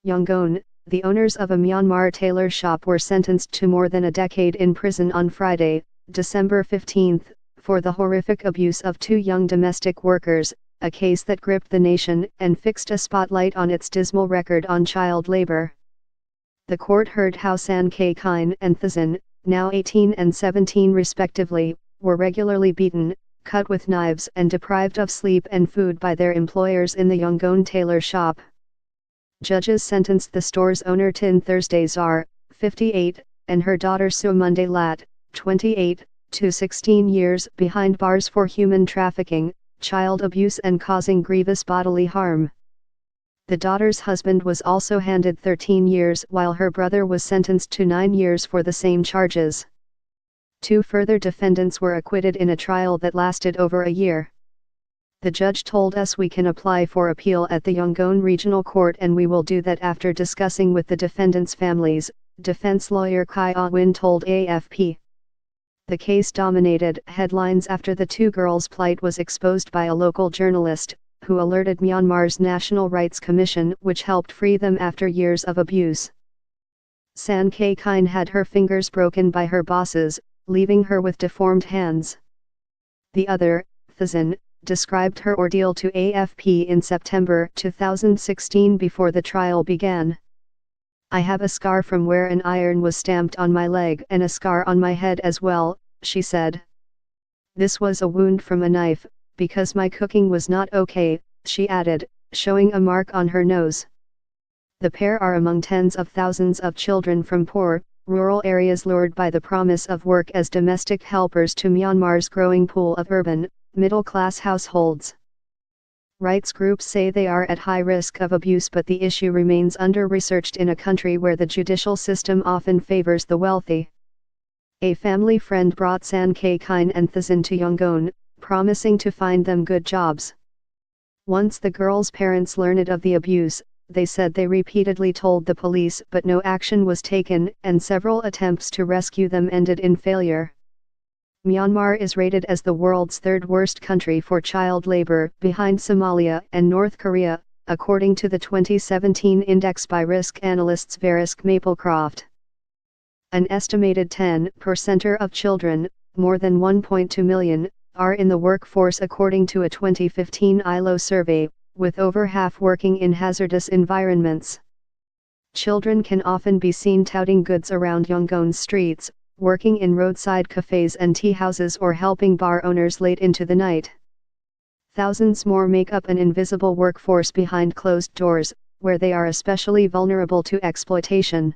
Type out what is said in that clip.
Yangon, the owners of a Myanmar tailor shop were sentenced to more than a decade in prison on Friday, December 15, for the horrific abuse of two young domestic workers, a case that gripped the nation and fixed a spotlight on its dismal record on child labor. The court heard how San Kei Kine and Thazin, now 18 and 17 respectively, were regularly beaten, cut with knives and deprived of sleep and food by their employers in the Yangon tailor shop. Judges sentenced the store's owner Tin Thursday Zar, 58, and her daughter Sumunde Lat, 28, to 16 years behind bars for human trafficking, child abuse and causing grievous bodily harm. The daughter's husband was also handed 13 years while her brother was sentenced to 9 years for the same charges. Two further defendants were acquitted in a trial that lasted over a year. The judge told us we can apply for appeal at the Yangon Regional Court and we will do that after discussing with the defendants' families, defense lawyer Kai Ah-win told AFP. The case dominated headlines after the two girls' plight was exposed by a local journalist, who alerted Myanmar's National Rights Commission, which helped free them after years of abuse. San Kei Kine had her fingers broken by her bosses, leaving her with deformed hands. The other, Thazin, described her ordeal to AFP in September 2016 before the trial began. "I have a scar from where an iron was stamped on my leg and a scar on my head as well," she said. "This was a wound from a knife, because my cooking was not okay," she added, showing a mark on her nose. The pair are among tens of thousands of children from poor, rural areas lured by the promise of work as domestic helpers to Myanmar's growing pool of urban, middle-class households. Rights groups say they are at high risk of abuse, but the issue remains under-researched in a country where the judicial system often favors the wealthy. A family friend brought San Kei Kine and Thazin to Yangon, promising to find them good jobs. Once the girls' parents learned of the abuse, they said they repeatedly told the police, but no action was taken, and several attempts to rescue them ended in failure. Myanmar is rated as the world's third-worst country for child labor, behind Somalia and North Korea, according to the 2017 index by risk analysts Verisk Maplecroft. An estimated 10% of children, more than 1.2 million, are in the workforce according to a 2015 ILO survey, with over half working in hazardous environments. Children can often be seen touting goods around Yangon's streets, working in roadside cafes and tea houses or helping bar owners late into the night. Thousands more make up an invisible workforce behind closed doors, where they are especially vulnerable to exploitation.